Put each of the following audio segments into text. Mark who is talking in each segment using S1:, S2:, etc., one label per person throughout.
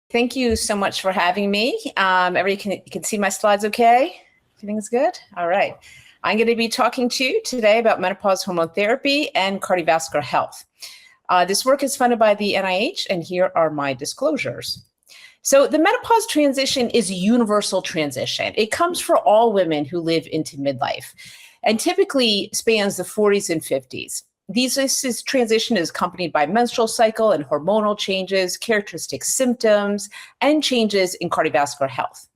S1: Thank you so much for having me. Everybody can see my slides okay? Everything's good? All right. I'm going to be talking to you today about menopause hormone therapy and cardiovascular health. This work is funded by the NIH, and here are my disclosures. So the menopause transition is a universal transition. It comes for all women who live into midlife and typically spans the 40s and 50s. This transition is accompanied by menstrual cycle and hormonal changes, characteristic symptoms, and changes in cardiovascular health.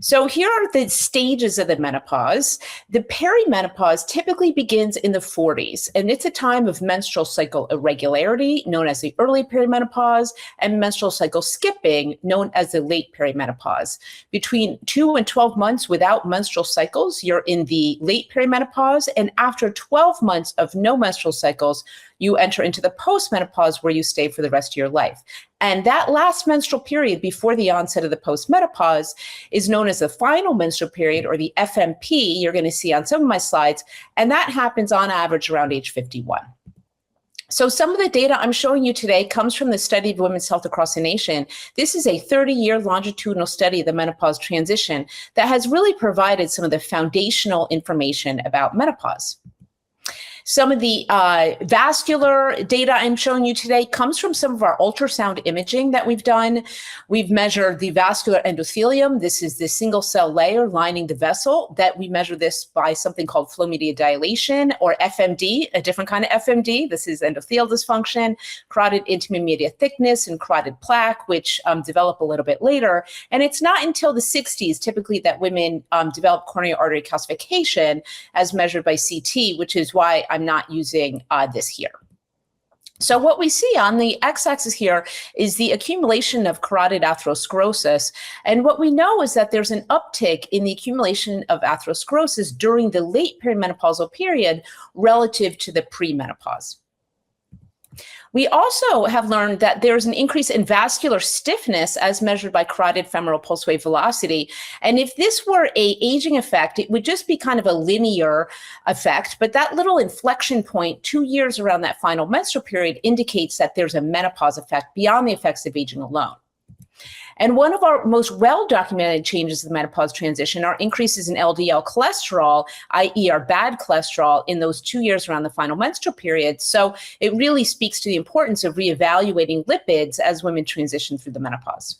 S1: So here are the stages of the menopause. The perimenopause typically begins in the 40s, and it's a time of menstrual cycle irregularity, known as the early perimenopause, and menstrual cycle skipping, known as the late perimenopause. Between 2 and 12 months without menstrual cycles, you're in the late perimenopause, and after 12 months of no menstrual cycles, you enter into the postmenopause where you stay for the rest of your life. And that last menstrual period before the onset of the postmenopause is known as the final menstrual period, or the FMP, you're going to see on some of my slides, and that happens on average around age 51. So some of the data I'm showing you today comes from the study of women's health across the nation. This is a 30-year longitudinal study of the menopause transition that has really provided some of the foundational information about menopause. Some of the vascular data I'm showing you today comes from some of our ultrasound imaging that we've done. We've measured the vascular endothelium. This is the single cell layer lining the vessel that we measure this by something called flow media dilation, or FMD, a different kind of FMD. This is endothelial dysfunction, carotid intimate media thickness, and carotid plaque, which develop a little bit later. And it's not until the 60s typically that women develop coronary artery calcification as measured by CT, which is why I'm not using this here. So what we see on the x-axis here is the accumulation of carotid atherosclerosis. And what we know is that there's an uptick in the accumulation of atherosclerosis during the late perimenopausal period relative to the premenopause. We also have learned that there's an increase in vascular stiffness as measured by carotid femoral pulse wave velocity. And if this were an aging effect, it would just be kind of a linear effect. But that little inflection point 2 years around that final menstrual period indicates that there's a menopause effect beyond the effects of aging alone. And one of our most well-documented changes in the menopause transition are increases in LDL cholesterol, i.e. our bad cholesterol, in those 2 years around the final menstrual period. So it really speaks to the importance of reevaluating lipids as women transition through the menopause.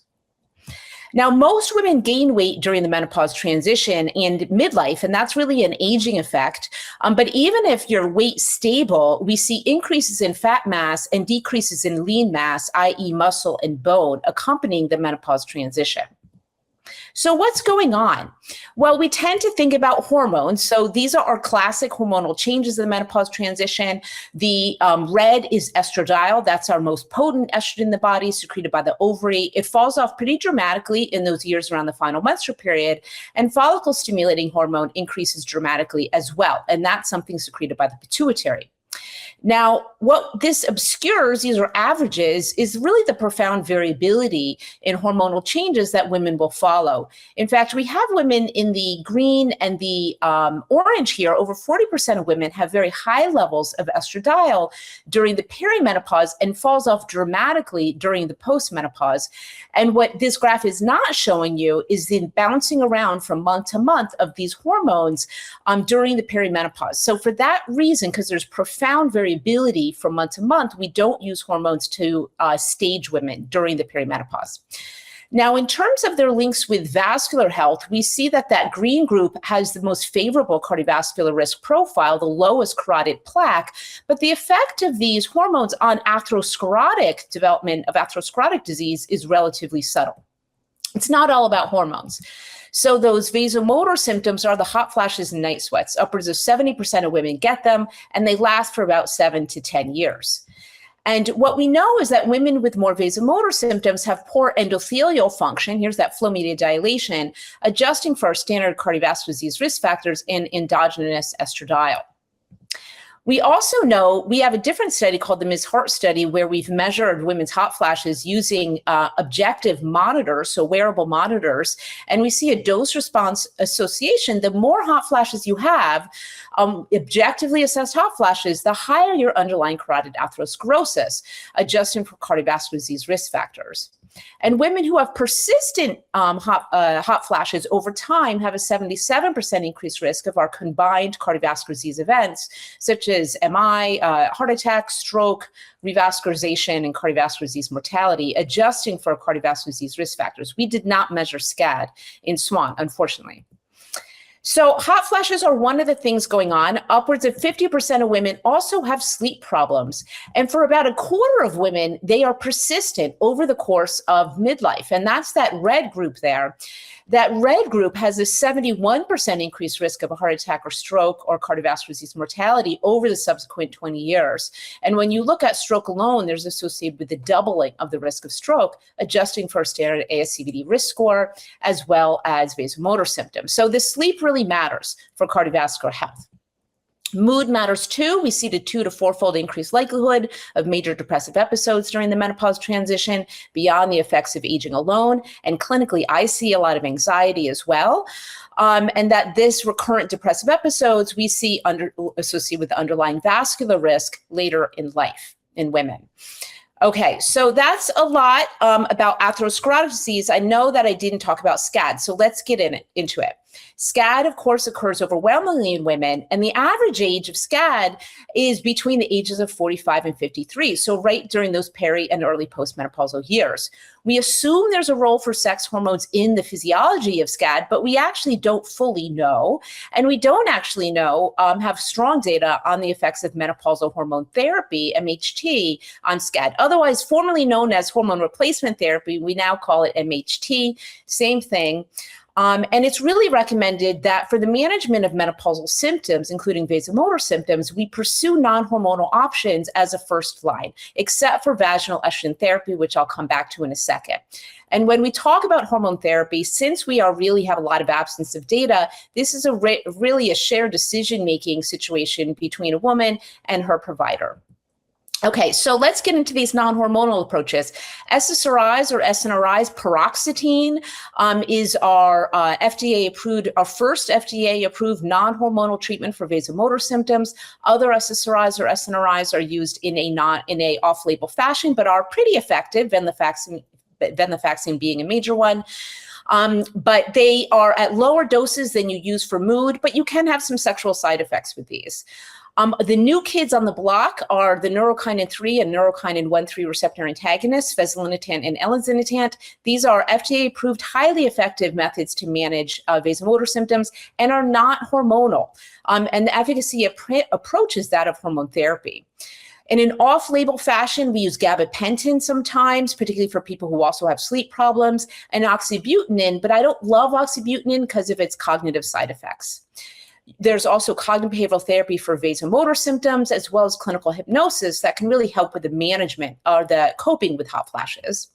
S1: Now, most women gain weight during the menopause transition and midlife, and that's really an aging effect. But even if your weight's stable, we see increases in fat mass and decreases in lean mass, i.e. muscle and bone, accompanying the menopause transition. So what's going on? Well, we tend to think about hormones. So these are our classic hormonal changes in the menopause transition. The red is estradiol. That's our most potent estrogen in the body, secreted by the ovary. It falls off pretty dramatically in those years around the final menstrual period. And follicle stimulating hormone increases dramatically as well. And that's something secreted by the pituitary. Now, what this obscures, these are averages, is really the profound variability in hormonal changes that women will follow. In fact, we have women in the green and the orange here. Over 40% of women have very high levels of estradiol during the perimenopause and falls off dramatically during the postmenopause. And what this graph is not showing you is the bouncing around from month to month of these hormones during the perimenopause. So for that reason, because there's profound variability from month to month, we don't use hormones to stage women during the perimenopause. Now, in terms of their links with vascular health, we see that that green group has the most favorable cardiovascular risk profile, the lowest carotid plaque, but the effect of these hormones on atherosclerotic development of atherosclerotic disease is relatively subtle. It's not all about hormones. So those vasomotor symptoms are the hot flashes and night sweats. Upwards of 70% of women get them, and they last for about 7 to 10 years. And what we know is that women with more vasomotor symptoms have poor endothelial function. Here's that flow media dilation, adjusting for our standard cardiovascular disease risk factors and endogenous estradiol. We also know we have a different study called the Ms. Hart study, where we've measured women's hot flashes using objective monitors, so wearable monitors, and we see a dose-response association. The more hot flashes you have, objectively assessed hot flashes, the higher your underlying carotid atherosclerosis, adjusting for cardiovascular disease risk factors. And women who have persistent hot flashes over time have a 77% increased risk of our combined cardiovascular disease events, such as MI, heart attack, stroke, revascularization, and cardiovascular disease mortality, adjusting for cardiovascular disease risk factors. We did not measure SCAD in SWAN, unfortunately. So hot flashes are one of the things going on. Upwards of 50% of women also have sleep problems. And for about a quarter of women, they are persistent over the course of midlife. And that's that red group there. That red group has a 71% increased risk of a heart attack or stroke or cardiovascular disease mortality over the subsequent 20 years. And when you look at stroke alone, there's associated with the doubling of the risk of stroke, adjusting for a standard ASCVD risk score, as well as vasomotor symptoms. So the sleep really matters for cardiovascular health. Mood matters too. We see the 2 to 4-fold increased likelihood of major depressive episodes during the menopause transition beyond the effects of aging alone. And clinically, I see a lot of anxiety as well. And that this recurrent depressive episodes we see associated with the underlying vascular risk later in life in women. Okay, so that's a lot about atherosclerotic disease. I know that I didn't talk about SCAD, so let's get into it. SCAD, of course, occurs overwhelmingly in women, and the average age of SCAD is between the ages of 45 and 53, so right during those peri and early postmenopausal years. We assume there's a role for sex hormones in the physiology of SCAD, but we actually don't fully know, and we don't actually know, have strong data on the effects of menopausal hormone therapy, MHT, on SCAD. Otherwise, formerly known as hormone replacement therapy, we now call it MHT, same thing. And it's really recommended that for the management of menopausal symptoms, including vasomotor symptoms, we pursue non-hormonal options as a first line, except for vaginal estrogen therapy, which I'll come back to in a second. And when we talk about hormone therapy, since we really have a lot of absence of data, this is really a shared decision-making situation between a woman and her provider. Okay, so let's get into these non-hormonal approaches. SSRIs or SNRIs, paroxetine is our FDA-approved, our first FDA-approved non-hormonal treatment for vasomotor symptoms. Other SSRIs or SNRIs are used in a off-label fashion, but are pretty effective, venlafaxine being a major one. But they are at lower doses than you use for mood, but you can have some sexual side effects with these. The new kids on the block are the neurokinin 3 and neurokinin 1,3 receptor antagonists, fezolinetant and elinzanetant. These are FDA-approved, highly effective methods to manage vasomotor symptoms and are not hormonal. And the efficacy approach is that of hormone therapy. In an off-label fashion, we use gabapentin sometimes, particularly for people who also have sleep problems, and oxybutynin, but I don't love oxybutynin because of its cognitive side effects. There's also cognitive behavioral therapy for vasomotor symptoms, as well as clinical hypnosis that can really help with the management or the coping with hot flashes.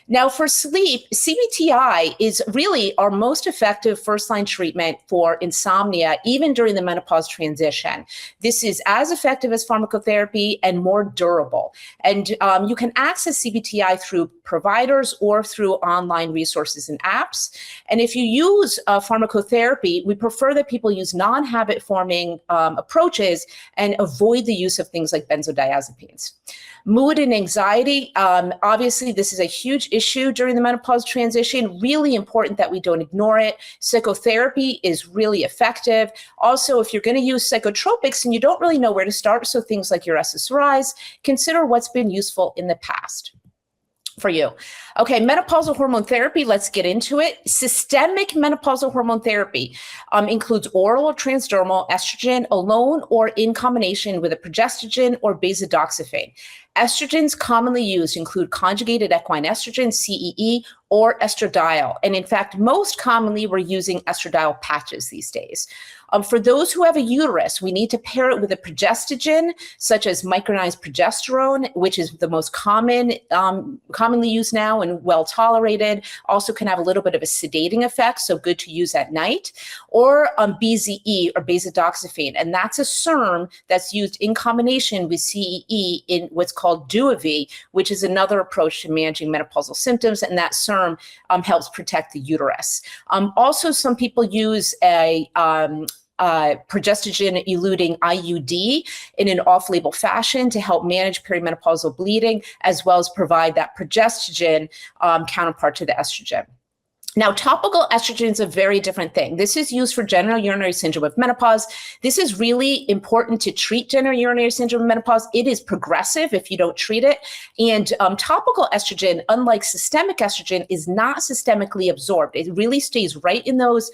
S1: Now, for sleep, CBTI is really our most effective first-line treatment for insomnia, even during the menopause transition. This is as effective as pharmacotherapy and more durable. And you can access CBTI through providers or through online resources and apps. And if you use pharmacotherapy, we prefer that people use non-habit-forming approaches and avoid the use of things like benzodiazepines. Mood and anxiety, obviously this is a huge issue during the menopause transition. Really important that we don't ignore it. Psychotherapy is really effective. Also, if you're going to use psychotropics and you don't really know where to start, so things like your SSRIs, consider what's been useful in the past for you. Okay, menopausal hormone therapy, let's get into it. Systemic menopausal hormone therapy includes oral or transdermal estrogen alone or in combination with a progestogen or basidoxifene. Estrogens commonly used include conjugated equine estrogen, CEE, or estradiol. And in fact, most commonly we're using estradiol patches these days. For those who have a uterus, we need to pair it with a progestogen, such as micronized progesterone, which is the most commonly used now and well tolerated. Also can have a little bit of a sedating effect, so good to use at night. Or BZE or basidoxifene, and that's a SERM that's used in combination with CEE in what's called Duavie, which is another approach to managing menopausal symptoms, and that SERM helps protect the uterus. Also, some people use a progestogen-eluting IUD in an off-label fashion to help manage perimenopausal bleeding, as well as provide that progestogen counterpart to the estrogen. Now, topical estrogen is a very different thing. This is used for genital urinary syndrome of menopause. This is really important to treat genital urinary syndrome of menopause. It is progressive if you don't treat it. And topical estrogen, unlike systemic estrogen, is not systemically absorbed. It really stays right in those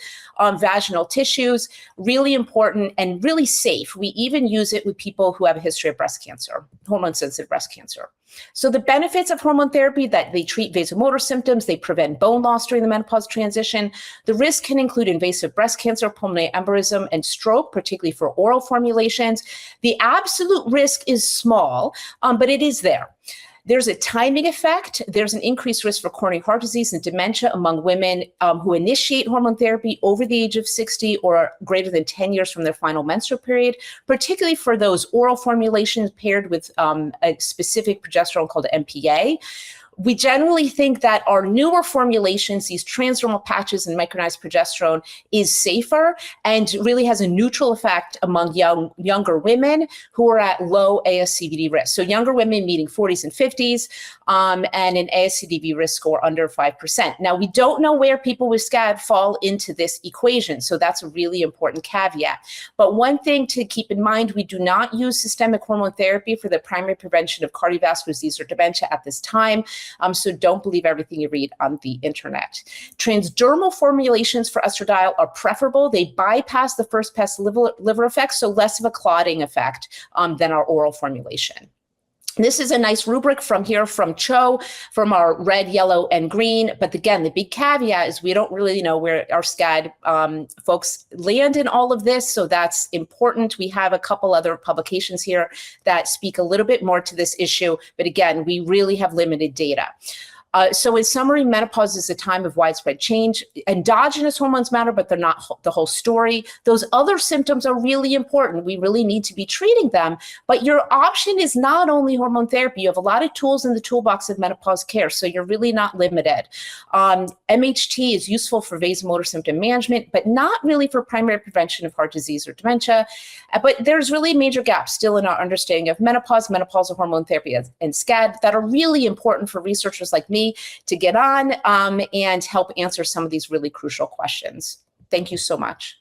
S1: vaginal tissues, really important and really safe. We even use it with people who have a history of breast cancer, hormone-sensitive breast cancer. So the benefits of hormone therapy, that they treat vasomotor symptoms, they prevent bone loss during the menopause transition. The risk can include invasive breast cancer, pulmonary embolism, and stroke, particularly for oral formulations. The absolute risk is small, but it is there. There's a timing effect. There's an increased risk for coronary heart disease and dementia among women who initiate hormone therapy over the age of 60 or greater than 10 years from their final menstrual period, particularly for those oral formulations paired with a specific progesterone called MPA. We generally think that our newer formulations, these transdermal patches and micronized progesterone, is safer and really has a neutral effect among younger women who are at low ASCVD risk. So younger women meeting 40s and 50s and an ASCVD risk score under 5%. Now, we don't know where people with SCAD fall into this equation, so that's a really important caveat. But one thing to keep in mind, we do not use systemic hormone therapy for the primary prevention of cardiovascular disease or dementia at this time. So don't believe everything you read on the internet. Transdermal formulations for estradiol are preferable. They bypass the first pass liver effect, so less of a clotting effect than our oral formulation. This is a nice rubric from Cho, from our red, yellow, and green. But again, the big caveat is we don't really know where our SCAD folks land in all of this. So that's important. We have a couple other publications here that speak a little bit more to this issue. But again, we really have limited data. So in summary, menopause is a time of widespread change. Endogenous hormones matter, but they're not the whole story. Those other symptoms are really important. We really need to be treating them. But your option is not only hormone therapy. You have a lot of tools in the toolbox of menopause care, so you're really not limited. MHT is useful for vasomotor symptom management, but not really for primary prevention of heart disease or dementia. But there's really major gaps still in our understanding of menopause, menopausal hormone therapy, and SCAD that are really important for researchers like me to get on and help answer some of these really crucial questions. Thank you so much.